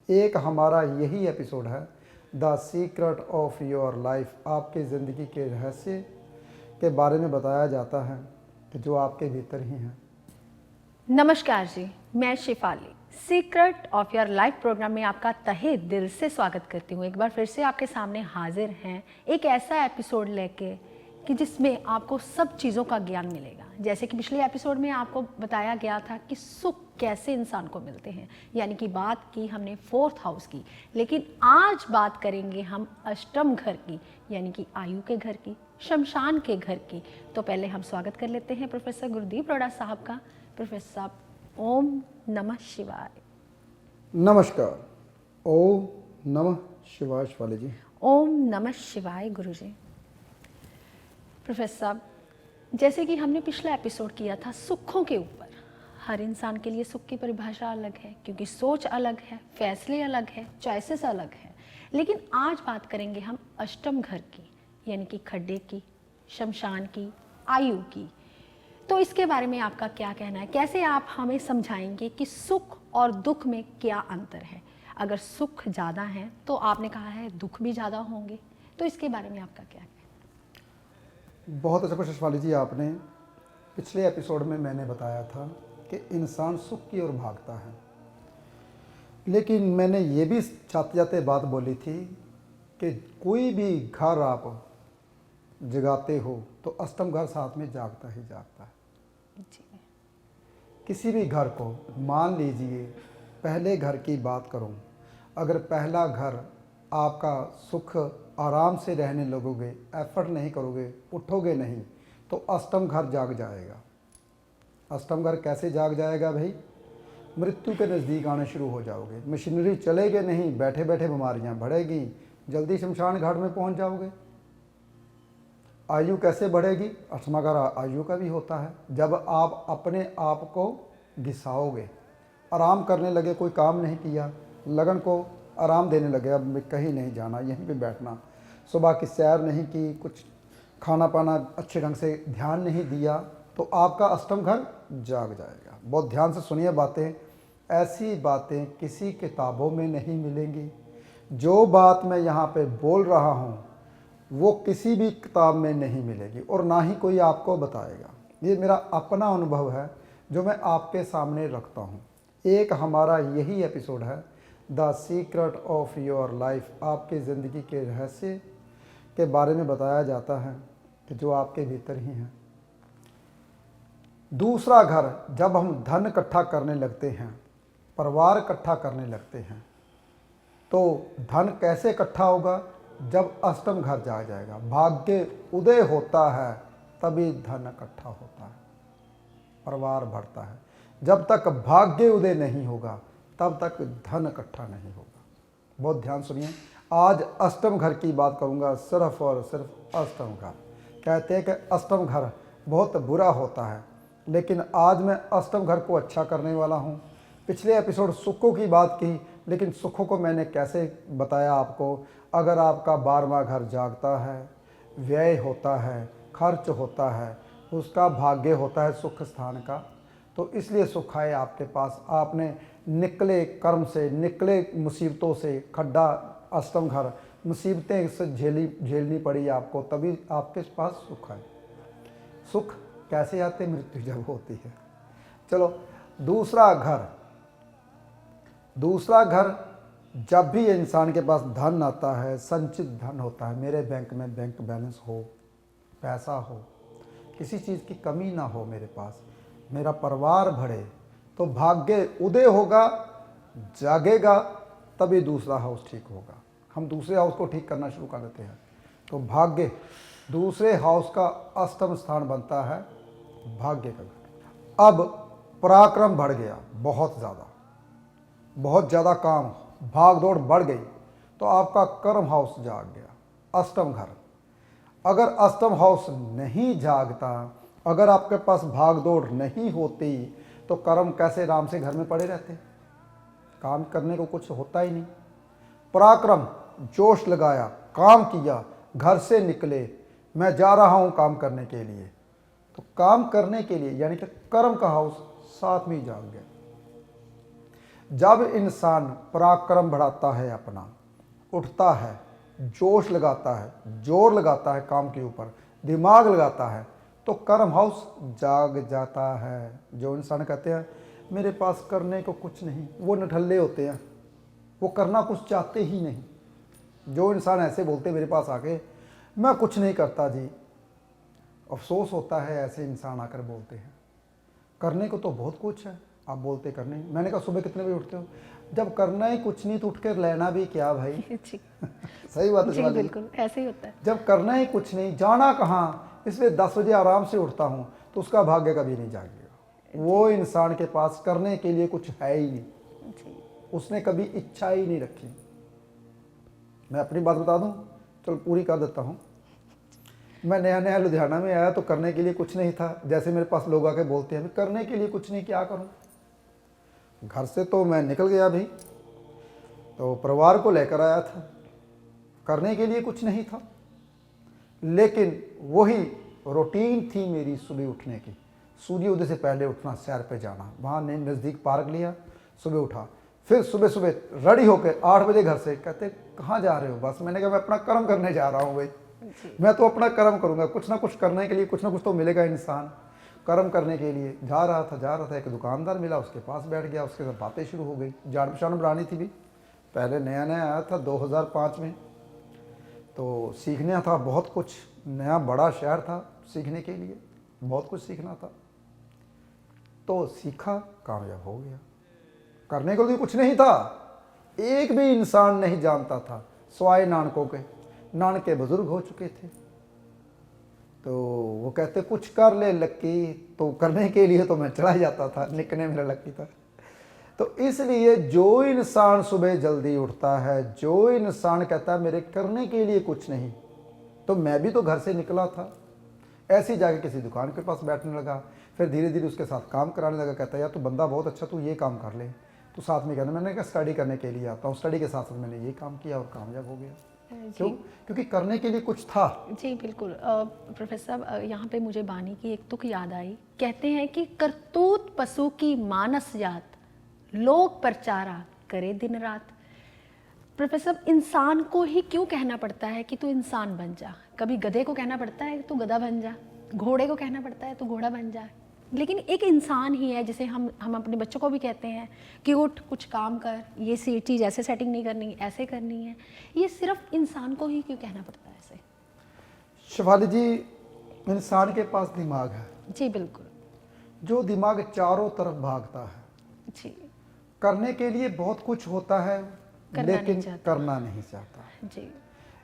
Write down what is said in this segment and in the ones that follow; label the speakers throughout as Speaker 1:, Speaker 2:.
Speaker 1: एक हमारा यही एपिसोड है the secret of your life. आपकी ज़िंदगी के रहस्य के बारे में बताया जाता है कि जो आपके भीतर ही हैं।
Speaker 2: नमस्कार जी, मैं Shifali secret of your life program में आपका तहे दिल से स्वागत करती हूँ। एक बार फिर से आपके सामने हाजिर हैं एक ऐसा एपिसोड लेके कि जिसमें आपको सब चीज़ों का ज्ञान मिलेगा। जैसे कि पिछले एपिसोड में आपको बताया गया था कि सुख कैसे इंसान को मिलते हैं, यानी कि बात की हमने 4th हाउस की। लेकिन आज बात करेंगे हम अष्टम घर की, यानी कि आयु के घर की, शमशान के घर की। तो पहले हम स्वागत कर लेते हैं प्रोफेसर गुरदीप रोड़ा साहब का। प्रोफेसर साहब, ओम नमः शिवाय।
Speaker 1: नमस्कार। ओम नमः शिवाय शिवाली जी।
Speaker 2: ओम नमः शिवाय गुरुजी। प्रोफेसर साहब, जैसे कि हमने पिछला एपिसोड किया था सुखों के ऊपर। हर इंसान के लिए सुख की परिभाषा अलग है, क्योंकि सोच अलग है, फैसले अलग है, चॉइसेस अलग है। लेकिन आज बात करेंगे हम अष्टम घर की, यानी कि खड्डे की, शमशान की, आयु की। तो इसके बारे में आपका क्या कहना है? कैसे आप हमें समझाएंगे कि सुख और दुख में क्या अंतर है? अगर सुख ज़्यादा है तो आपने कहा है दुख भी ज़्यादा होंगे, तो इसके बारे में आपका क्या कहना है?
Speaker 1: बहुत अच्छा क्वेश्चन शिवाली जी। आपने पिछले एपिसोड में मैंने बताया था कि इंसान सुख की ओर भागता है, लेकिन मैंने ये भी जाते जाते बात बोली थी कि कोई भी घर आप जगाते हो तो अष्टम घर साथ में जागता ही जागता है।
Speaker 2: जी।
Speaker 1: किसी भी घर को, मान लीजिए पहले घर की बात करूं, अगर पहला घर आपका सुख आराम से रहने लगोगे, एफर्ट नहीं करोगे, उठोगे नहीं, तो अष्टम घर जाग जाएगा। अष्टम घर कैसे जाग जाएगा भाई? मृत्यु के नज़दीक आने शुरू हो जाओगे, मशीनरी चलेगे नहीं, बैठे बैठे बीमारियां बढ़ेगी, जल्दी शमशान घाट में पहुंच जाओगे। आयु कैसे बढ़ेगी? अष्टमा घर आयु का भी होता है। जब आप अपने आप को घिसाओगे, आराम करने लगे, कोई काम नहीं किया, लगन को आराम देने लगे, अब मैं कहीं नहीं जाना, यहीं पे बैठना, सुबह की सैर नहीं की, कुछ खाना पाना अच्छे ढंग से ध्यान नहीं दिया, तो आपका अष्टम घर जाग जाएगा। बहुत ध्यान से सुनिए बातें, ऐसी बातें किसी किताबों में नहीं मिलेंगी। जो बात मैं यहाँ पे बोल रहा हूँ वो किसी भी किताब में नहीं मिलेगी और ना ही कोई आपको बताएगा। ये मेरा अपना अनुभव है जो मैं आपके सामने रखता हूँ। एक हमारा यही एपिसोड है the secret of your life. आपकी ज़िंदगी के रहस्य के बारे में बताया जाता है कि जो आपके भीतर ही हैं। दूसरा घर, जब हम धन इकट्ठा करने लगते हैं, परिवार इकट्ठा करने लगते हैं, तो धन कैसे इकट्ठा होगा? जब अष्टम घर जा जाएगा, भाग्य उदय होता है, तभी धन इकट्ठा होता है, परिवार बढ़ता है। जब तक भाग्य उदय नहीं होगा तब तक धन इकट्ठा नहीं होगा। बहुत ध्यान सुनिए, आज अष्टम घर की बात करूंगा, सिर्फ और सिर्फ अष्टम घर। कहते हैं कि अष्टम घर बहुत बुरा होता है, लेकिन आज मैं अष्टम घर को अच्छा करने वाला हूँ। पिछले एपिसोड सुखों की बात की, लेकिन सुखों को मैंने कैसे बताया आपको? अगर आपका 12वां घर जागता है, व्यय होता है, खर्च होता है, उसका भाग्य होता है सुख स्थान का, तो इसलिए सुख आए आपके पास। आपने निकले कर्म से, निकले मुसीबतों से, खड्डा अष्टम घर, मुसीबतें से झेलनी पड़ी आपको, तभी आपके पास सुख है। सुख कैसे आते? मृत्यु जब होती है। चलो, दूसरा घर, जब भी इंसान के पास धन आता है, संचित धन होता है, मेरे बैंक में बैंक बैलेंस हो, पैसा हो, किसी चीज़ की कमी ना हो मेरे पास, मेरा परिवार बढ़े, तो भाग्य उदय होगा, जागेगा, तभी दूसरा हाउस ठीक होगा। हम दूसरे हाउस को ठीक करना शुरू कर देते हैं, तो भाग्य दूसरे हाउस का अष्टम स्थान बनता है भाग्य का घर। अब पराक्रम बढ़ गया, बहुत ज़्यादा काम, भाग दौड़ बढ़ गई, तो आपका कर्म हाउस जाग गया, अष्टम घर। अगर अष्टम हाउस नहीं जागता, अगर आपके पास भाग दौड़ नहीं होती, तो कर्म कैसे आराम से घर में पड़े रहते? काम करने को कुछ होता ही नहीं। पराक्रम, जोश लगाया, काम किया, घर से निकले, मैं जा रहा हूँ काम करने के लिए, तो काम करने के लिए यानी कि कर्म का हाउस साथ में ही जाग गया। जब इंसान पराक्रम बढ़ाता है, अपना उठता है, जोश लगाता है, जोर लगाता है काम के ऊपर, दिमाग लगाता है, तो कर्म हाउस जाग जाता है। जो इंसान कहते हैं मेरे पास करने को कुछ नहीं, वो निठल्ले होते हैं, वो करना कुछ चाहते ही नहीं। जो इंसान ऐसे बोलते मेरे पास आके मैं कुछ नहीं करता जी, अफसोस होता है ऐसे इंसान आकर बोलते हैं। करने को तो बहुत कुछ है, आप बोलते करने। मैंने कहा सुबह कितने बजे उठते हो? जब करना ही कुछ नहीं तो उठ कर लेना भी क्या भाई।
Speaker 2: जी
Speaker 1: सही बात है
Speaker 2: जी,
Speaker 1: शिवाली जी।
Speaker 2: बिल्कुल ऐसे ही होता है।
Speaker 1: जब करना ही कुछ नहीं, जाना कहाँ, इसलिए 10 बजे आराम से उठता हूँ, तो उसका भाग्य कभी नहीं जागेगा। वो इंसान के पास करने के लिए कुछ है ही नहीं,
Speaker 2: जी
Speaker 1: उसने कभी इच्छा ही नहीं रखी। मैं अपनी बात बता दूं, चल पूरी कर देता हूँ। मैं नया नया लुधियाना में आया तो करने के लिए कुछ नहीं था। जैसे मेरे पास लोग आके बोलते हैं करने के लिए कुछ नहीं, क्या करूँ। घर से तो मैं निकल गया भाई, तो परिवार को लेकर आया था, करने के लिए कुछ नहीं था, लेकिन वही रूटीन थी मेरी सुबह उठने की। सूर्य उदय से पहले उठना, सैर पे जाना, वहाँ ने नज़दीक पार्क लिया, सुबह उठा, फिर सुबह सुबह रेडी होकर 8 बजे घर से। कहते कहाँ जा रहे हो? बस मैंने कहा मैं अपना कर्म करने जा रहा हूँ भाई, मैं तो अपना कर्म करूँगा, कुछ ना कुछ करने के लिए कुछ ना कुछ तो मिलेगा। इंसान कर्म करने के लिए जा रहा था, एक दुकानदार मिला, उसके पास बैठ गया, उसके साथ बातें शुरू हो गई। जान पहचान बनानी थी भी, पहले नया नया आया था 2005 में, तो सीखना था बहुत कुछ, नया बड़ा शहर था, सीखने के लिए बहुत कुछ सीखना था। तो सीखा, कामयाब हो गया। करने को भी कुछ नहीं था, एक भी इंसान नहीं जानता था, स्वाय नानकों के। नानके बुजुर्ग हो चुके थे, तो वो कहते कुछ कर ले लक्की, तो करने के लिए तो मैं चला जाता था, निकने मेरा लक्की था। तो इसलिए जो इंसान सुबह जल्दी उठता है, जो इंसान कहता है मेरे करने के लिए कुछ नहीं, तो मैं भी तो घर से निकला था, ऐसे ही जाके किसी दुकान के पास बैठने लगा, फिर धीरे धीरे उसके साथ काम कराने लगा। कहता है यार तू बंदा बहुत अच्छा, तू ये काम कर ले, तो साथ में कहना। मैंने कहा स्टडी करने के लिए आता हूँ, स्टडी के साथ साथ मैंने ये काम किया और कामयाब हो गया। क्यों? क्योंकि करने के लिए कुछ था।
Speaker 2: जी बिल्कुल। प्रोफेसर साहब, यहाँ पे मुझे बानी की एक तुक याद आई। कहते हैं कि करतूत पशु की मानस जात, लोग परचारा करे दिन रात। प्रोफेसर साहब, इंसान को ही क्यों कहना पड़ता है कि तू इंसान बन जा? कभी गधे को कहना पड़ता है तू गधा बन जा, घोड़े को कहना पड़ता है तू घोड़ा बन जा, लेकिन एक इंसान ही है जिसे हम अपने बच्चों को भी कहते हैं कि उठ कुछ काम कर, ये चीज़ ऐसे सेटिंग नहीं करनी, ऐसे करनी है। ये सिर्फ इंसान को ही क्यों कहना पड़ता है ऐसे?
Speaker 1: शिवाली जी, इंसान के पास दिमाग है।
Speaker 2: जी बिल्कुल।
Speaker 1: जो दिमाग चारों तरफ भागता है,
Speaker 2: जी
Speaker 1: करने के लिए बहुत कुछ होता है,
Speaker 2: करना
Speaker 1: लेकिन
Speaker 2: नहीं चाहता।
Speaker 1: करना नहीं चाहता
Speaker 2: जी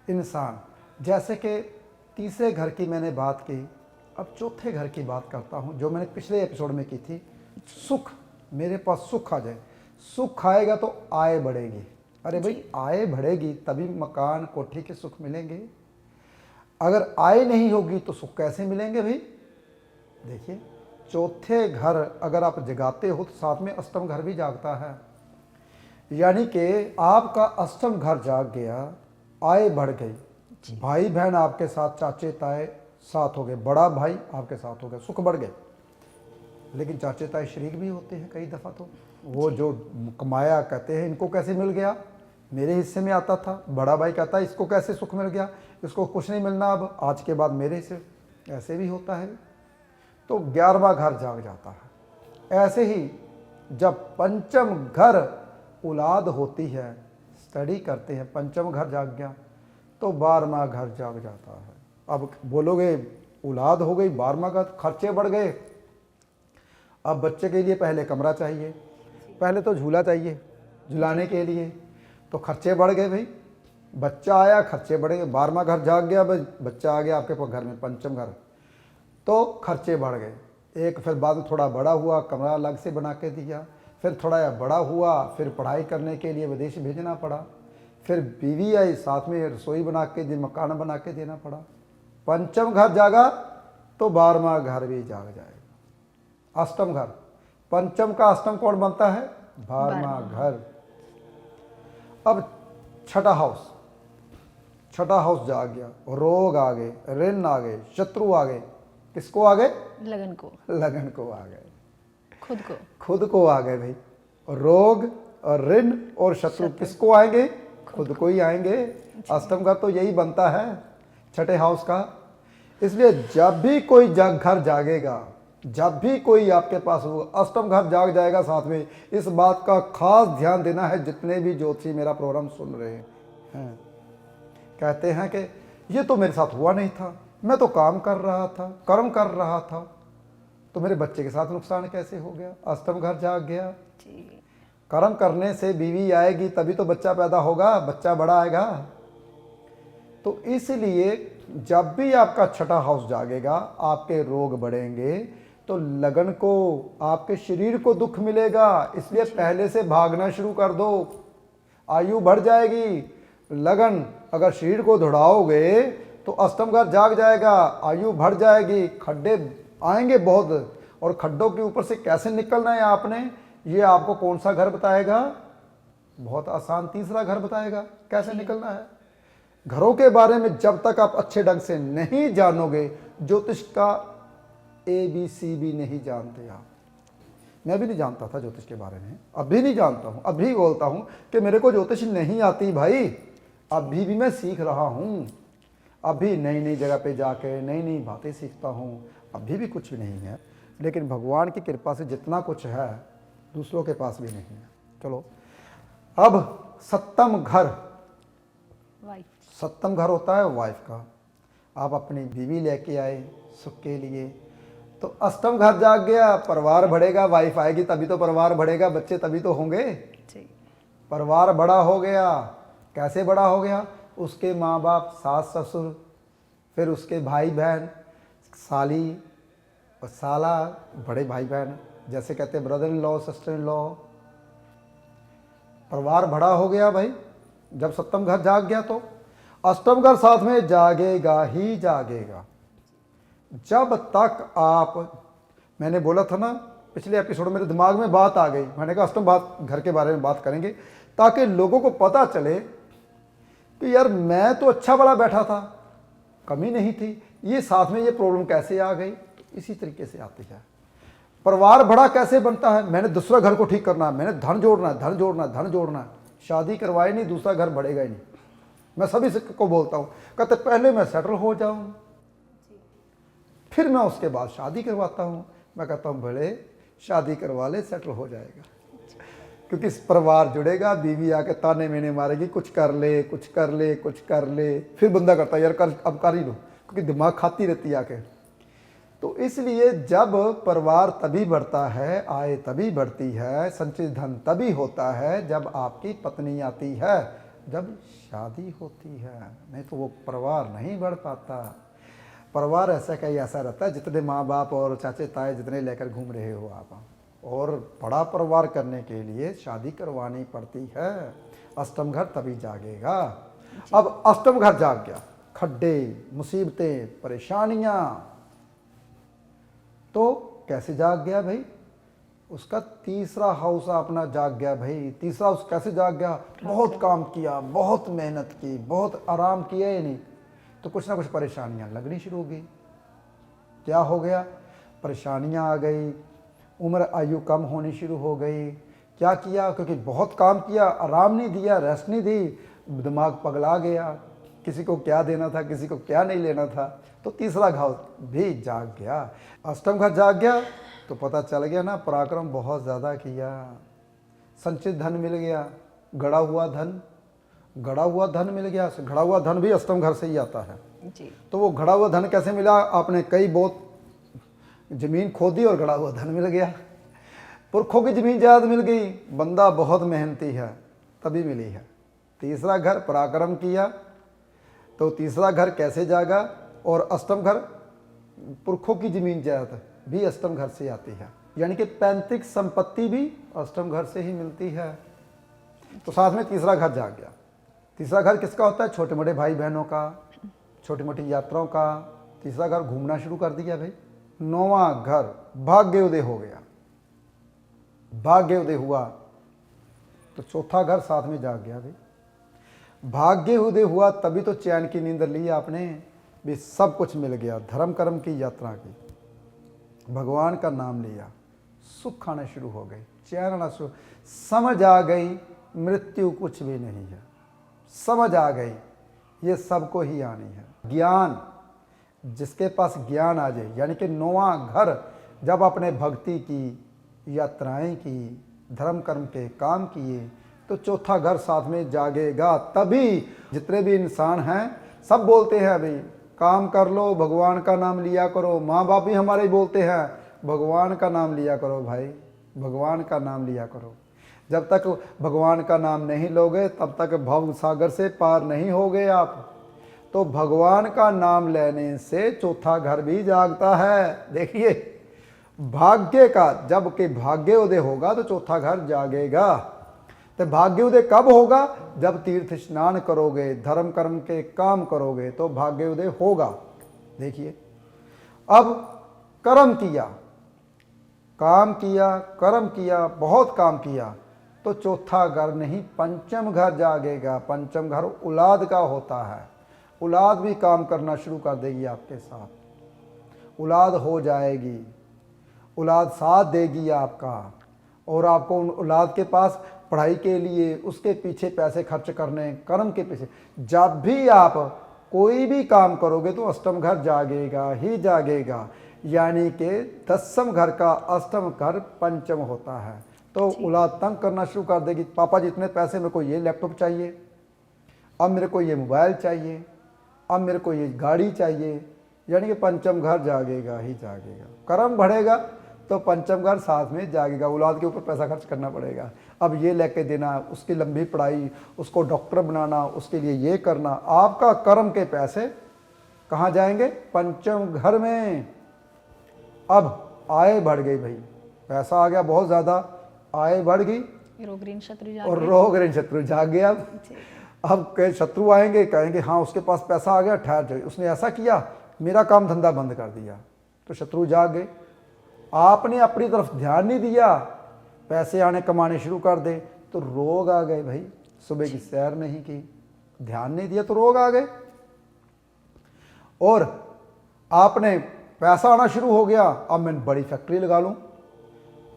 Speaker 1: इंसान। जैसे कि तीसरे घर की मैंने बात की, अब चौथे घर की बात करता हूँ, जो मैंने पिछले एपिसोड में की थी। सुख, मेरे पास सुख आ जाए, सुख आएगा तो आय बढ़ेगी। अरे भाई आय बढ़ेगी तभी मकान कोठी के सुख मिलेंगे, अगर आय नहीं होगी तो सुख कैसे मिलेंगे भाई? देखिए, चौथे घर अगर आप जगाते हो तो साथ में अष्टम घर भी जागता है, यानी कि आपका अष्टम घर जाग गया, आय बढ़ गई, भाई बहन आपके साथ, चाचे ताए साथ हो गए, बड़ा भाई आपके साथ हो गया, सुख बढ़ गए। लेकिन चाचे ताए शरीक भी होते हैं कई दफ़ा, तो वो जो कमाया कहते हैं इनको कैसे मिल गया, मेरे हिस्से में आता था। बड़ा भाई कहता है इसको कैसे सुख मिल गया, इसको कुछ नहीं मिलना अब आज के बाद मेरे हिस्से, ऐसे भी होता है। तो 11वां घर जाग जाता है। ऐसे ही जब पंचम घर औलाद होती है, स्टडी करते हैं, पंचम घर जाग गया तो 12वां घर जाग जाता है। अब बोलोगे औलाद हो गई, 12वां घर, खर्चे बढ़ गए। अब बच्चे के लिए पहले कमरा चाहिए, पहले तो झूला चाहिए झुलाने के लिए, तो खर्चे बढ़ गए भाई। बच्चा आया, खर्चे बढ़ गए, 12वां घर जाग गया, बच्चा आ गया आपके घर में, पंचम घर, तो खर्चे बढ़ गए। एक फिर बाद में थोड़ा बड़ा हुआ, कमरा अलग से बना के दिया, फिर थोड़ा बड़ा हुआ, फिर पढ़ाई करने के लिए विदेश भेजना पड़ा, फिर बीवी आई, साथ में रसोई बना के दी, मकान बना के देना पड़ा। पंचम घर जागा तो 12वां घर भी जाग जाएगा। अष्टम घर, पंचम का अष्टम कौन बनता है? 12वां घर। अब छठा हाउस, छठा हाउस जाग गया, रोग आ गए, ऋण आ गए, शत्रु आ गए। किसको आ गए?
Speaker 2: लगन को,
Speaker 1: लगन को आ गए,
Speaker 2: खुद को,
Speaker 1: खुद को आ गए भाई। रोग और ऋण और शत्रु किसको आएंगे? खुद को ही आएंगे। अष्टम घर तो यही बनता है छठे हाउस का। इसलिए जब भी कोई घर जागेगा, जब भी कोई आपके पास होगा, अष्टम घर जाग जाएगा साथ में। इस बात का खास ध्यान देना है जितने भी ज्योतिषी मेरा प्रोग्राम सुन रहे हैं। कहते हैं कि ये तो मेरे साथ हुआ नहीं था, मैं तो काम कर रहा था, कर्म कर रहा था, तो मेरे बच्चे के साथ नुकसान कैसे हो गया? अष्टम घर जाग गया। कर्म करने से बीवी आएगी तभी तो बच्चा पैदा होगा, बच्चा बड़ा आएगा। तो इसलिए जब भी आपका छठा हाउस जागेगा, आपके रोग बढ़ेंगे, तो लगन को, आपके शरीर को दुख मिलेगा। इसलिए पहले से भागना शुरू कर दो, आयु बढ़ जाएगी। लगन अगर शरीर को दौड़ाओगे तो अष्टम घर जाग जाएगा, आयु बढ़ जाएगी, खड्डे आएंगे बहुत। और खड्डों के ऊपर से कैसे निकलना है आपने, ये आपको कौन सा घर बताएगा? बहुत आसान तीसरा घर बताएगा कैसे निकलना है। घरों के बारे में जब तक आप अच्छे ढंग से नहीं जानोगे, ज्योतिष का ABCD नहीं जानते आप। मैं भी नहीं जानता था ज्योतिष के बारे में, अभी नहीं जानता हूँ। अभी बोलता हूँ कि मेरे को ज्योतिष नहीं आती भाई, अभी भी मैं सीख रहा हूँ। अभी नई नई जगह पे जाके नई नई बातें सीखता हूँ, अभी भी कुछ भी नहीं है। लेकिन भगवान की कृपा से जितना कुछ है दूसरों के पास भी नहीं है। चलो, अब सप्तम घर, सप्तम घर होता है वाइफ का। आप अपनी बीवी लेके आए सुख के लिए, तो अष्टम घर जाग गया, परिवार बढ़ेगा। वाइफ आएगी तभी तो परिवार बढ़ेगा, बच्चे तभी तो होंगे। परिवार बड़ा हो गया। कैसे बड़ा हो गया? उसके माँ बाप, सास ससुर, फिर उसके भाई बहन, साली और साला, बड़े भाई बहन, जैसे कहते हैं brother in law, sister in law. परिवार बड़ा हो गया भाई जब सप्तम घर जाग गया। तो अष्टम घर साथ में जागेगा ही जागेगा। जब तक आप, मैंने बोला था ना पिछले एपिसोड, मेरे दिमाग में बात आ गई, मैंने कहा अष्टम घर के बारे में बात करेंगे ताकि लोगों को पता चले कि यार मैं तो अच्छा बड़ा बैठा था, कमी नहीं थी, ये साथ में ये प्रॉब्लम कैसे आ गई। तो इसी तरीके से आती है। परिवार बड़ा कैसे बनता है? मैंने दूसरा घर को ठीक करना है, मैंने धन जोड़ना है, धन जोड़ना है, धन जोड़ना है। शादी करवाए नहीं, दूसरा घर बढ़ेगा ही नहीं। मैं सभी को बोलता हूँ, कहते पहले मैं सेटल हो जाऊँ, फिर मैं उसके बाद शादी करवाता हूँ। मैं कहता हूँ बड़े शादी करवा ले, सेटल हो जाएगा। क्योंकि इस परिवार जुड़ेगा, बीवी आके ताने मेने मारेगी, कुछ कर ले, कुछ कर ले, कुछ कर ले, फिर बंदा करता है यार कर, अब कर ही लो, क्योंकि दिमाग खाती रहती है आके। तो इसलिए जब परिवार तभी बढ़ता है, आय तभी बढ़ती है, संचित धन तभी होता है जब आपकी पत्नी आती है, जब शादी होती है। नहीं तो वो परिवार नहीं बढ़ पाता। परिवार ऐसा का ही ऐसा रहता है, जितने माँ बाप और चाचे ताए जितने लेकर घूम रहे हो आप। और बड़ा परिवार करने के लिए शादी करवानी पड़ती है। अष्टम घर तभी जागेगा। अब अष्टम घर जाग गया, खड्डे, मुसीबतें, परेशानियाँ, तो कैसे जाग गया भाई? उसका तीसरा हाउस अपना जाग गया भाई। तीसरा हाउस कैसे जाग गया? बहुत काम किया, बहुत मेहनत की, बहुत आराम किया ही नहीं, तो कुछ ना कुछ परेशानियां लगनी शुरू हो गई। क्या हो गया? परेशानियां आ गई, उम्र आयु कम होनी शुरू हो गई। क्या किया? क्योंकि बहुत काम किया, आराम नहीं दिया, रेस्ट नहीं दी, दिमाग पगला गया, किसी को क्या देना था, किसी को क्या नहीं लेना था। तो तीसरा घाव भी जाग गया। अष्टम घर जाग गया तो पता चल गया ना, पराक्रम बहुत ज़्यादा किया, संचित धन मिल गया, गड़ा हुआ धन, गड़ा हुआ धन मिल गया। गड़ा हुआ धन भी अष्टम घर से ही आता है जी। तो वो गड़ा हुआ धन कैसे मिला? आपने कई बहुत जमीन खोदी और गड़ा हुआ धन मिल गया। पुरखों की जमीन जायदाद मिल गई, बंदा बहुत मेहनती है तभी मिली है। तीसरा घर पराक्रम किया, तो तीसरा घर कैसे जागा? और अष्टम घर, पुरखों की जमीन जायदाद भी अष्टम घर से आती है, यानी कि पैतृक संपत्ति भी अष्टम घर से ही मिलती है। तो साथ में तीसरा घर जाग गया। तीसरा घर किसका होता है? छोटे मोटे भाई बहनों का, छोटी मोटी यात्राओं का। तीसरा घर घूमना शुरू कर दिया भाई। नौवां घर भाग्योदय हो गया। भाग्योदय हुआ तो चौथा घर साथ में जाग गया भाई। भाग्योदय हुआ तभी तो चैन की नींद ली आपने भी, सब कुछ मिल गया। धर्म कर्म की यात्रा की, भगवान का नाम लिया, सुख खाने शुरू हो गए। चैन आना शुरू, समझ आ गई मृत्यु कुछ भी नहीं है, समझ आ गई ये सबको ही आनी है। ज्ञान, जिसके पास ज्ञान आ जाए, यानी कि 9वां घर जब अपने भक्ति की, यात्राएं की, धर्म कर्म के काम किए, तो चौथा घर साथ में जागेगा। तभी जितने भी इंसान हैं सब बोलते हैं भाई काम कर लो, भगवान का नाम लिया करो। माँ बाप भी हमारे बोलते हैं भगवान का नाम लिया करो भाई, भगवान का नाम लिया करो। जब तक भगवान का नाम नहीं लोगे तब तक भव सागर से पार नहीं होगे आप। तो भगवान का नाम लेने से चौथा घर भी जागता है। देखिए भाग्य का, जब कि भाग्य उदय होगा तो चौथा घर जागेगा। तो भाग्य उदय कब होगा? जब तीर्थ स्नान करोगे, धर्म कर्म के काम करोगे तो भाग्य उदय होगा। देखिए अब कर्म किया, काम किया, कर्म किया, बहुत काम किया तो चौथा घर नहीं पंचम घर जागेगा। पंचम घर औलाद का होता है। औलाद भी काम करना शुरू कर देगी आपके साथ, औलाद हो जाएगी, औलाद साथ देगी आपका। और आपको उन औलाद के पास पढ़ाई के लिए, उसके पीछे पैसे खर्च करने, कर्म के पीछे, जब भी आप कोई भी काम करोगे तो अष्टम घर जागेगा ही जागेगा। यानी कि 10वें घर का अष्टम घर पंचम होता है। तो औलाद तंग करना शुरू कर देगी, पापा जी इतने पैसे, मेरे को ये लैपटॉप चाहिए, अब मेरे को ये मोबाइल चाहिए, अब मेरे को ये गाड़ी चाहिए। यानी कि पंचम घर जागेगा ही जागेगा। कर्म बढ़ेगा तो पंचम घर साथ में जागेगा। औलाद के ऊपर पैसा खर्च करना पड़ेगा, अब ये लेके देना, उसकी लंबी पढ़ाई, उसको डॉक्टर बनाना, उसके लिए ये करना। आपका कर्म के पैसे कहाँ जाएंगे? पंचम घर में। अब आय बढ़ गई भाई, पैसा आ गया बहुत ज़्यादा, आय बढ़ गई,
Speaker 2: रोग ऋण शत्रु जाग
Speaker 1: और
Speaker 2: गए।
Speaker 1: रोग ऋण शत्रु जाग गया। अब कई शत्रु आएंगे, कहेंगे हाँ उसके पास पैसा आ गया, ठहर जाए, उसने ऐसा किया, मेरा काम धंधा बंद कर दिया। तो शत्रु जाग गए। आपने अपनी तरफ ध्यान नहीं दिया, पैसे आने कमाने शुरू कर दे तो रोग आ गए भाई। सुबह की सैर नहीं की, ध्यान नहीं दिया तो रोग आ गए। और आपने पैसा आना शुरू हो गया, अब मैं बड़ी फैक्ट्री लगा लूं,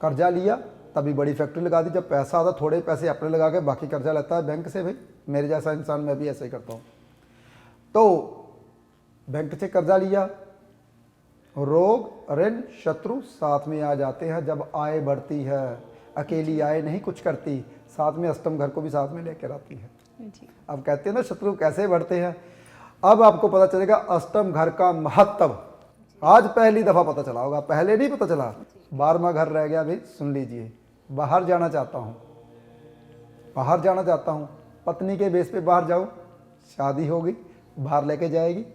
Speaker 1: कर्जा लिया तभी बड़ी फैक्ट्री लगा दी। जब पैसा आता थोड़े पैसे अपने लगा के बाकी कर्जा लेता है बैंक से। भाई मेरे जैसा इंसान मैं भी ऐसे ही करता हूँ। तो बैंक से कर्जा लिया, रोग ऋण शत्रु साथ में आ जाते हैं जब आय बढ़ती है। अकेली आय नहीं कुछ करती, साथ में अष्टम घर को भी साथ में लेकर आती है।
Speaker 2: जी।
Speaker 1: अब कहते हैं ना शत्रु कैसे बढ़ते हैं। अब आपको पता चलेगा अष्टम घर का महत्व। आज पहली दफा पता चला होगा, पहले नहीं पता चला। 12वां घर रह गया भाई, सुन लीजिए। बाहर जाना चाहता हूँ, बाहर जाना चाहता हूँ, पत्नी के बेस पे बाहर जाऊँ, शादी होगी, बाहर लेके जाएगी,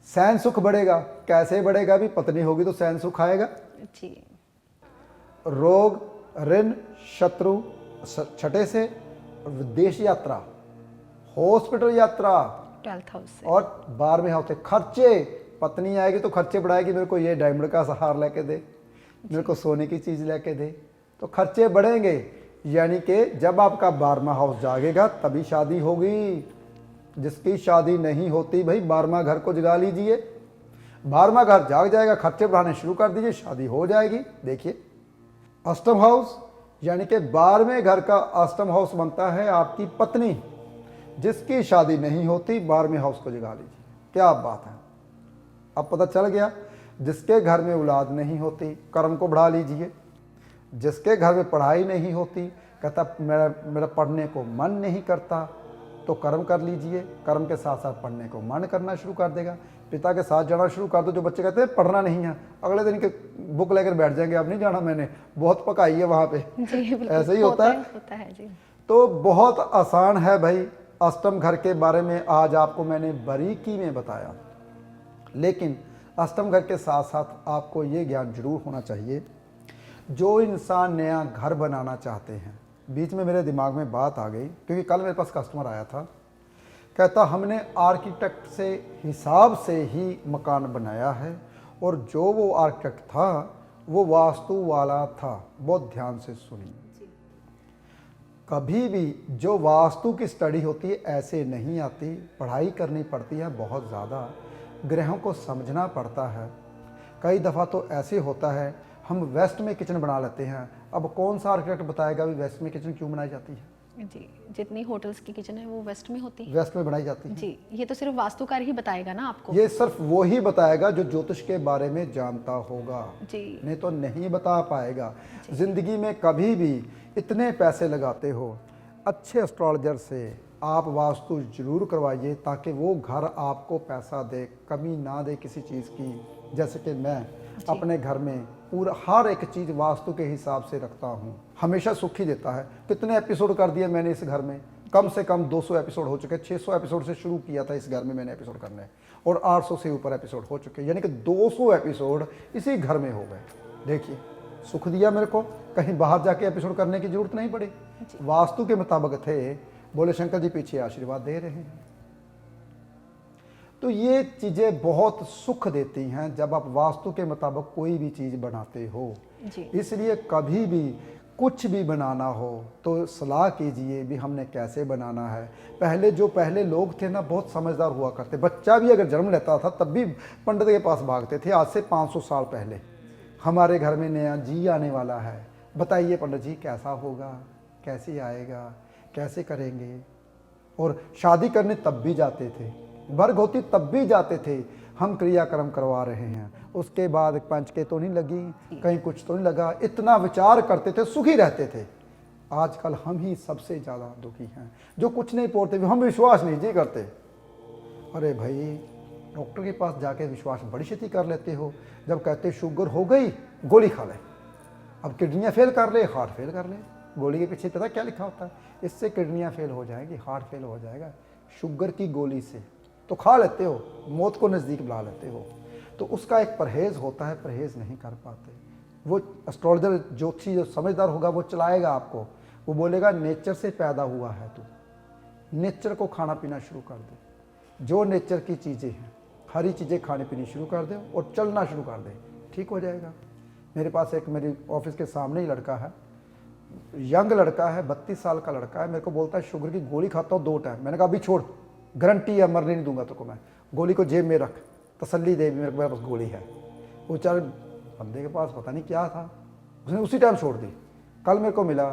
Speaker 1: सैन सुख बढ़ेगा। कैसे बढ़ेगा? भी पत्नी होगी तो सैन सुख आएगा।
Speaker 2: जी।
Speaker 1: रोग ऋण शत्रु छठे से, विदेश यात्रा, हॉस्पिटल यात्रा,
Speaker 2: 12th हाउस से।
Speaker 1: और 12वें हाउस से खर्चे। पत्नी आएगी तो खर्चे बढ़ाएगी, मेरे को ये डायमंड का हार लेके दे, मेरे को सोने की चीज़ लेके दे, तो खर्चे बढ़ेंगे। यानी कि जब आपका 12वां हाउस जागेगा तभी शादी होगी। जिसकी शादी नहीं होती भाई 12वां घर को जगा लीजिए, 12वां घर जाग जाएगा, खर्चे बढ़ाने शुरू कर दीजिए, शादी हो जाएगी। देखिए अष्टम हाउस, यानी कि 12वें घर का अष्टम हाउस बनता है आपकी पत्नी। जिसकी शादी नहीं होती 12वें हाउस को जगा लीजिए। क्या बात है, अब पता चल गया। जिसके घर में औलाद नहीं होती, कर्म को बढ़ा लीजिए। जिसके घर में पढ़ाई नहीं होती, कहता मेरा पढ़ने को मन नहीं करता, तो कर्म कर लीजिए। कर्म के साथ साथ पढ़ने को मन करना शुरू कर देगा। पिता के साथ जाना शुरू कर दो। जो बच्चे कहते हैं पढ़ना नहीं है, अगले दिन के बुक लेकर बैठ जाएंगे, अब नहीं जाना, मैंने बहुत पकाई है वहाँ पे।
Speaker 2: जी बिल्कुल,
Speaker 1: ऐसे ही होता
Speaker 2: है जी।
Speaker 1: तो बहुत आसान है भाई। अष्टम घर के बारे में आज आपको मैंने बारीकी में बताया, लेकिन अष्टम घर के साथ साथ आपको ये ज्ञान जरूर होना चाहिए। जो इंसान नया घर बनाना चाहते हैं, बीच में मेरे दिमाग में बात आ गई क्योंकि कल मेरे पास कस्टमर आया था, कहता हमने आर्किटेक्ट से हिसाब से ही मकान बनाया है, और जो वो आर्किटेक्ट था वो वास्तु वाला था। बहुत ध्यान से सुनिए, कभी भी जो वास्तु की स्टडी होती है ऐसे नहीं आती, पढ़ाई करनी पड़ती है बहुत ज़्यादा, ग्रहों को समझना पड़ता है। कई दफ़ा तो ऐसे होता है हम वेस्ट में किचन बना लेते हैं। अब कौन सा आर्किटेक्ट बताएगा भी वेस्ट में किचन क्यों बनाई जाती है?
Speaker 2: जी, जितनी होटल्स की किचन है वो वेस्ट में होती है।
Speaker 1: वेस्ट में बनाई जाती है।
Speaker 2: जी, ये तो सिर्फ वास्तुकार ही बताएगा ना आपको।
Speaker 1: ये सिर्फ वो ही बताएगा जो ज्योतिष के बारे में जानता होगा,
Speaker 2: जी,
Speaker 1: नहीं तो नहीं बता पाएगा। जिंदगी में कभी भी इतने पैसे लगाते हो, अच्छे एस्ट्रोलॉजर से आप वास्तु जरूर करवाइए ताकि वो घर आपको पैसा दे, कमी ना दे किसी चीज़ की। जैसे कि मैं अपने घर में पूरा हर एक चीज़ वास्तु के हिसाब से रखता हूँ, हमेशा सुख ही देता है। कितने एपिसोड कर दिए मैंने इस घर में, कम से कम 200 एपिसोड हो चुके। 600 एपिसोड से शुरू किया था इस घर में मैंने एपिसोड करने, और 800 से ऊपर एपिसोड हो चुके, यानी कि 200 एपिसोड इसी घर में हो गए। देखिए सुख दिया मेरे को, कहीं बाहर जाके एपिसोड करने की जरूरत नहीं पड़ी, वास्तु के मुताबिक थे। बोले शंकर जी पीछे आशीर्वाद दे रहे हैं। तो ये चीज़ें बहुत सुख देती हैं जब आप वास्तु के मुताबिक कोई भी चीज़ बनाते हो।
Speaker 2: जी,
Speaker 1: इसलिए कभी भी कुछ भी बनाना हो तो सलाह कीजिए भी हमने कैसे बनाना है। पहले लोग थे ना, बहुत समझदार हुआ करते। बच्चा भी अगर जन्म लेता था तब भी पंडित के पास भागते थे। आज से 500 साल पहले हमारे घर में नया जी आने वाला है, बताइए पंडित जी कैसा होगा, कैसे आएगा, कैसे करेंगे। और शादी करने तब भी जाते थे, वर्ग होती तब भी जाते थे। हम क्रियाक्रम करवा रहे हैं, उसके बाद पंचके तो नहीं लगी, कहीं कुछ तो नहीं लगा, इतना विचार करते थे, सुखी रहते थे। आजकल हम ही सबसे ज़्यादा दुखी हैं, जो कुछ नहीं पढ़ते, हम विश्वास नहीं जी करते। अरे भाई डॉक्टर के पास जाके विश्वास बड़ी क्षति कर लेते हो। जब कहते शुगर हो गई गोली खा ले, अब किडनियाँ फेल कर ले, हार्ट फेल कर ले। गोली के पीछे पता क्या लिखा होता है? इससे किडनियाँ फेल हो जाएंगी, हार्ट फेल हो जाएगा। शुगर की गोली से तो खा लेते हो, मौत को नज़दीक बुला लेते हो। तो उसका एक परहेज़ होता है, परहेज़ नहीं कर पाते। वो एस्ट्रोलॉजर ज्योतिषी जो समझदार होगा वो चलाएगा आपको, वो बोलेगा नेचर से पैदा हुआ है तू, नेचर को खाना पीना शुरू कर दे। जो नेचर की चीज़ें हैं, हरी चीज़ें खाने पीनी शुरू कर दे और चलना शुरू कर दे, ठीक हो जाएगा। मेरे पास एक मेरी ऑफिस के सामने ही लड़का है, यंग लड़का है, 32 साल का लड़का है। मेरे को बोलता है शुगर की गोली खाता हूँ 2 टाइम। मैंने कहा अभी छोड़, गारंटी है मरने नहीं दूंगा तो मैं, गोली को जेब में रख, तसल्ली दे मेरे पास गोली है। वो चार बंदे के पास पता नहीं क्या था, उसने उसी टाइम छोड़ दी। कल मेरे को मिला,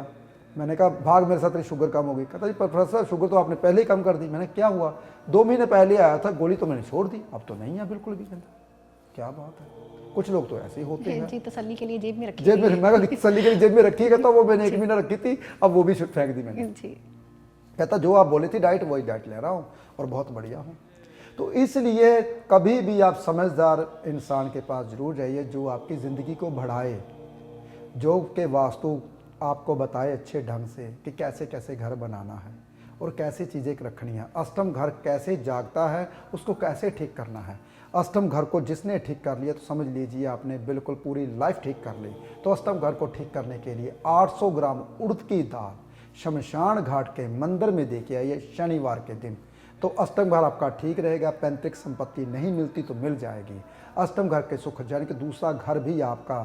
Speaker 1: मैंने कहा भाग मेरे साथ, तेरी शुगर कम हो गई। कहता जी प्रोफेसर शुगर तो आपने पहले ही कम कर दी। मैंने क्या हुआ, 2 महीने पहले आया था, गोली तो मैंने छोड़ दी, अब तो नहीं है बिल्कुल भी। कहता क्या बात है, कुछ लोग तो ऐसे ही होते हैं।
Speaker 2: जी, तसल्ली के लिए जेब में रखी,
Speaker 1: जेब में, मैं तसल्ली के लिए जेब में रखिएगा, तो वो मैंने 1 महीना रखी थी, अब वो भी फेंक दी मैंने।
Speaker 2: जी,
Speaker 1: कहता जो आप बोले थी डाइट वही डाइट ले रहा हूँ और बहुत बढ़िया हूँ। तो इसलिए कभी भी आप समझदार इंसान के पास जरूर जाइए जो आपकी ज़िंदगी को बढ़ाए, जो के वास्तु आपको बताए अच्छे ढंग से कि कैसे कैसे घर बनाना है और कैसे चीज़ें रखनी है। अष्टम घर कैसे जागता है, उसको कैसे ठीक करना है। अष्टम घर को जिसने ठीक कर लिया तो समझ लीजिए आपने बिल्कुल पूरी लाइफ ठीक कर ली। तो अष्टम घर को ठीक करने के लिए 800 ग्राम उड़द की दाल शमशान घाट के मंदिर में दे के आइए शनिवार के दिन, तो अष्टम घर आपका ठीक रहेगा। पैतृक संपत्ति नहीं मिलती तो मिल जाएगी। अष्टम घर के सुख, यानी कि दूसरा घर भी आपका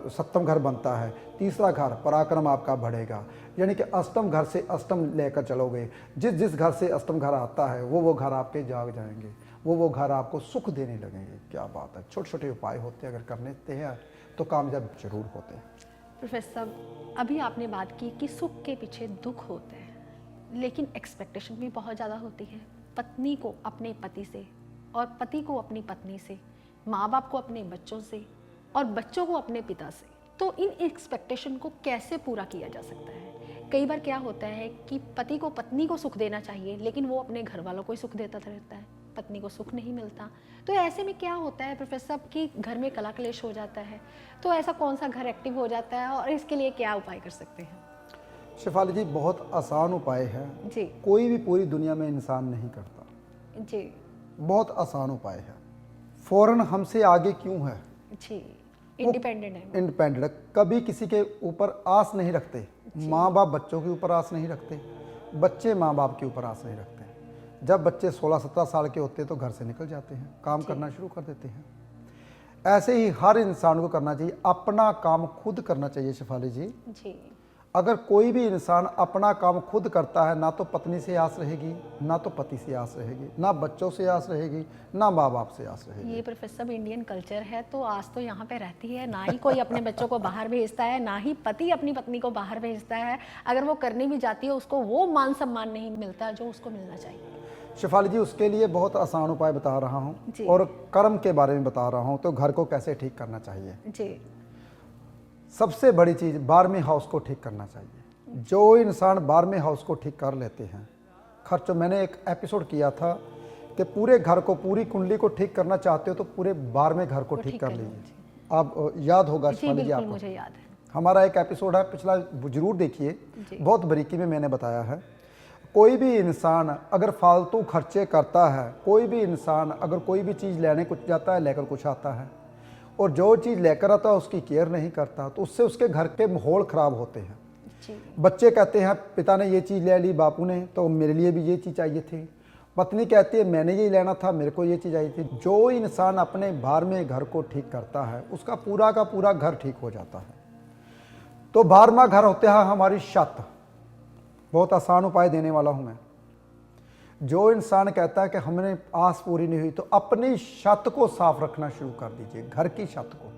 Speaker 1: सप्तम घर बनता है, तीसरा घर पराक्रम आपका बढ़ेगा। यानी कि अष्टम घर से अष्टम लेकर चलोगे, जिस जिस घर से अष्टम घर आता है वो घर आपके जाग जाएंगे, वो घर आपको सुख देने लगेंगे। क्या बात है, छोटे छोटे उपाय होते हैं, अगर कर लेते हैं तो कामयाब जरूर होते हैं।
Speaker 2: प्रोफेसर साहब, अभी आपने बात की कि सुख के पीछे दुख होते हैं, लेकिन एक्सपेक्टेशन भी बहुत ज़्यादा होती है। पत्नी को अपने पति से, और पति को अपनी पत्नी से, माँ बाप को अपने बच्चों से, और बच्चों को अपने पिता से। तो इन एक्सपेक्टेशन को कैसे पूरा किया जा सकता है? कई बार क्या होता है कि पति को पत्नी को सुख देना चाहिए, लेकिन वो अपने घर वालों को ही सुख देता रहता है, पत्नी को सुख नहीं मिलता। तो ऐसे में क्या होता है प्रोफेसर साहब कि घर में कला क्लेश हो जाता है। तो ऐसा कौन सा घर एक्टिव हो जाता है और इसके लिए क्या उपाय कर सकते हैं?
Speaker 1: शेफाली जी, बहुत आसान उपाय है
Speaker 2: जी,
Speaker 1: कोई भी पूरी दुनिया में इंसान नहीं करता।
Speaker 2: जी,
Speaker 1: बहुत आसान उपाय है। फौरन हमसे आगे क्यों है?
Speaker 2: जी, इंडिपेंडेंट है।
Speaker 1: इंडिपेंडेंट, कभी किसी के ऊपर आस नहीं रखते। माँ बाप बच्चों के ऊपर आस नहीं रखते, बच्चे माँ बाप के ऊपर आस नहीं रखते। जब बच्चे 16-17 साल के होते हैं तो घर से निकल जाते हैं, काम करना शुरू कर देते हैं। ऐसे ही हर इंसान को करना चाहिए, अपना काम खुद करना चाहिए। शेफाली जी,
Speaker 2: जी,
Speaker 1: अगर कोई भी इंसान अपना काम खुद करता है, ना तो पत्नी से आस रहेगी, ना तो पति से आस रहेगी, ना बच्चों से आस रहेगी, ना माँ बाप से आस रहेगी।
Speaker 2: ये प्रोफेसर इंडियन कल्चर है, तो आज तो यहाँ पे रहती है। ना ही कोई अपने बच्चों को बाहर भेजता है, ना ही पति अपनी पत्नी को बाहर भेजता है। अगर वो करने भी जाती है, उसको वो मान सम्मान नहीं मिलता जो उसको मिलना चाहिए।
Speaker 1: शेफाली जी, उसके लिए बहुत आसान उपाय बता रहा हूँ
Speaker 2: जी।
Speaker 1: और कर्म के बारे में बता रहा हूँ, तो घर को कैसे ठीक करना चाहिए।
Speaker 2: जी।
Speaker 1: सबसे बड़ी चीज़, 12वें हाउस को ठीक करना चाहिए। जो इंसान 12वें हाउस को ठीक कर लेते हैं, खर्च, मैंने एक एपिसोड किया था कि पूरे घर को, पूरी कुंडली को ठीक करना चाहते हो तो पूरे 12वें घर को ठीक कर लीजिए। आप याद होगा
Speaker 2: जी,
Speaker 1: शेफाली जी
Speaker 2: बिल्कुल
Speaker 1: आपको,
Speaker 2: मुझे याद है।
Speaker 1: हमारा एक एपिसोड है पिछला, जरूर देखिए,
Speaker 2: जी।
Speaker 1: बहुत बारीकी में मैंने बताया है। कोई भी इंसान अगर फालतू खर्चे करता है, कोई भी इंसान अगर कोई भी चीज़ लेने कुछ जाता है, लेकर कुछ आता है, और जो चीज़ लेकर आता है उसकी केयर नहीं करता, तो उससे उसके घर के माहौल ख़राब होते हैं।
Speaker 2: जी।
Speaker 1: बच्चे कहते हैं पिता ने ये चीज़ ले ली, बापू ने, तो मेरे लिए भी ये चीज़ चाहिए थी। पत्नी कहती है मैंने ये लेना था, मेरे को ये चीज़ आई थी। जो इंसान अपने 12वें घर को ठीक करता है, उसका पूरा का पूरा घर ठीक हो जाता है। तो 12वां घर होते हैं हमारी छत। बहुत आसान उपाय देने वाला हूं मैं। जो इंसान कहता है कि हमने आस पूरी नहीं हुई, तो अपनी छत को साफ रखना शुरू कर दीजिए। घर की छत को,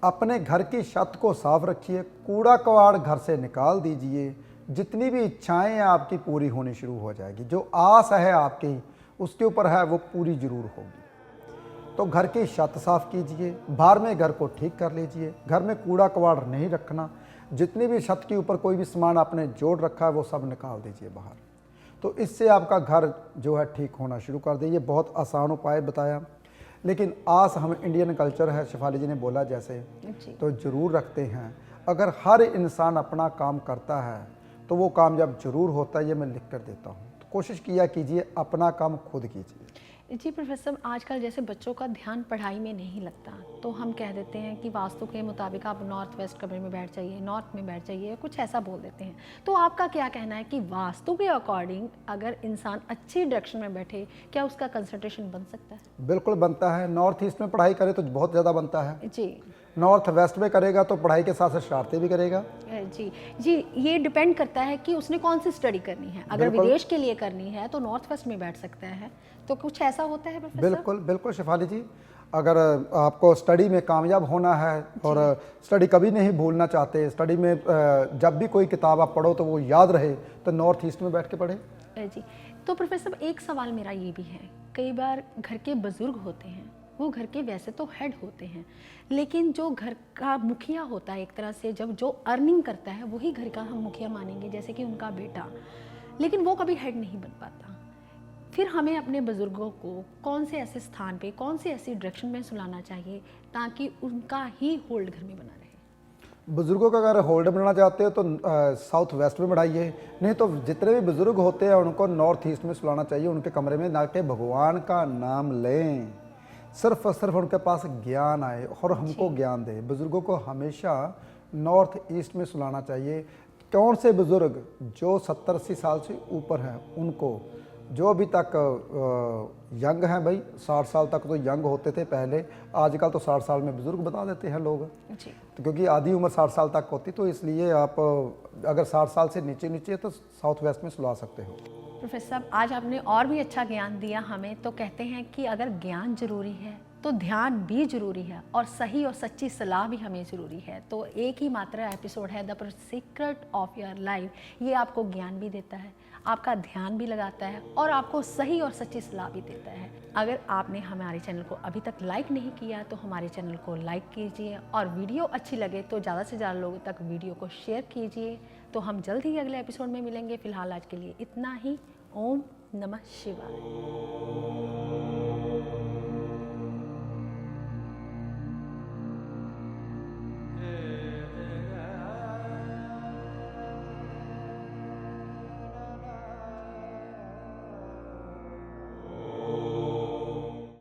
Speaker 1: अपने घर की छत को साफ रखिए, कूड़ा कबाड़ घर से निकाल दीजिए। जितनी भी इच्छाएं हैं आपकी पूरी होनी शुरू हो जाएगी। जो आस है आपकी उसके ऊपर है, वो पूरी जरूर होगी। तो घर की छत साफ कीजिए, 12वें घर को ठीक कर लीजिए। घर में कूड़ा कबाड़ नहीं रखना। जितनी भी छत के ऊपर कोई भी सामान आपने जोड़ रखा है वो सब निकाल दीजिए बाहर। तो इससे आपका घर जो है ठीक होना शुरू कर दीजिए। बहुत आसान उपाय बताया, लेकिन आस हम इंडियन कल्चर है, शेफाली जी ने बोला जैसे, तो ज़रूर रखते हैं। अगर हर इंसान अपना काम करता है तो वो कामयाब जरूर होता है, ये मैं लिख कर देता हूँ। तो कोशिश किया कीजिए, अपना काम खुद कीजिए।
Speaker 2: जी प्रोफेसर, आजकल जैसे बच्चों का ध्यान पढ़ाई में नहीं लगता, तो हम कह देते हैं कि वास्तु के मुताबिक आप नॉर्थ वेस्ट कमरे में बैठ जाइए, नॉर्थ में बैठ जाइए, कुछ ऐसा बोल देते हैं। तो आपका क्या कहना है कि वास्तु के अकॉर्डिंग अगर इंसान अच्छी डायरेक्शन में बैठे, क्या उसका कंसंट्रेशन बन सकता है?
Speaker 1: बिल्कुल बनता है। नॉर्थ ईस्ट में पढ़ाई करे तो बहुत ज़्यादा बनता है।
Speaker 2: जी।
Speaker 1: नॉर्थ वेस्ट में करेगा तो पढ़ाई के साथ साथ शरारतें भी करेगा।
Speaker 2: जी जी, ये डिपेंड करता है कि उसने कौन सी स्टडी करनी है। अगर
Speaker 1: बिल्कुल।
Speaker 2: विदेश के लिए करनी है तो नॉर्थ वेस्ट में बैठ सकता है। तो कुछ ऐसा होता है प्रोफेसर?
Speaker 1: बिल्कुल बिल्कुल शेफाली जी, अगर आपको स्टडी में कामयाब होना है और स्टडी कभी नहीं भूलना चाहते, स्टडी में जब भी कोई किताब आप पढ़ो तो वो याद रहे, तो नॉर्थ ईस्ट में बैठ के पढ़े।
Speaker 2: जी। तो प्रोफेसर एक सवाल मेरा ये भी है, कई बार घर के बुजुर्ग होते हैं, वो घर के वैसे तो हेड होते हैं, लेकिन जो घर का मुखिया होता है एक तरह से, जब जो अर्निंग करता है वही घर का हम मुखिया मानेंगे, जैसे कि उनका बेटा, लेकिन वो कभी हेड नहीं बन पाता। फिर हमें अपने बुजुर्गों को कौन से ऐसे स्थान पे, कौन से ऐसी डायरेक्शन में सुलाना चाहिए ताकि उनका ही होल्ड घर में बना रहे?
Speaker 1: बुजुर्गों का अगर होल्ड बनाना चाहते हो तो साउथ वेस्ट में बढ़ाइए, नहीं तो जितने भी बुजुर्ग होते हैं उनको नॉर्थ ईस्ट में सुलाना चाहिए, उनके कमरे में, ना कि भगवान का नाम लें। सिर्फ और सिर्फ उनके पास ज्ञान आए और हमको ज्ञान दे। बुजुर्गों को हमेशा नॉर्थ ईस्ट में सुलाना चाहिए। कौन से बुजुर्ग? जो 70-80 साल से ऊपर हैं उनको। जो अभी तक यंग हैं, भाई 60 साल तक तो यंग होते थे पहले, आजकल तो 60 साल में बुजुर्ग बता देते हैं लोग।
Speaker 2: जी।
Speaker 1: तो क्योंकि आधी उम्र 60 साल तक होती, तो इसलिए आप अगर 60 साल से नीचे नीचे तो साउथ वेस्ट में सुला सकते हो।
Speaker 2: प्रोफेसर साहब, आज आपने और भी अच्छा ज्ञान दिया हमें। तो कहते हैं कि अगर ज्ञान जरूरी है तो ध्यान भी जरूरी है, और सही और सच्ची सलाह भी हमें ज़रूरी है। तो एक ही मात्र एपिसोड है the secret of your life. ये आपको ज्ञान भी देता है, आपका ध्यान भी लगाता है, और आपको सही और सच्ची सलाह भी देता है। अगर आपने हमारे चैनल को अभी तक लाइक नहीं किया तो हमारे चैनल को लाइक कीजिए, और वीडियो अच्छी लगे तो ज़्यादा से ज़्यादा लोगों तक वीडियो को शेयर कीजिए। तो हम जल्द ही अगले एपिसोड में मिलेंगे। फिलहाल आज के लिए इतना ही। ओम नमः शिवाय।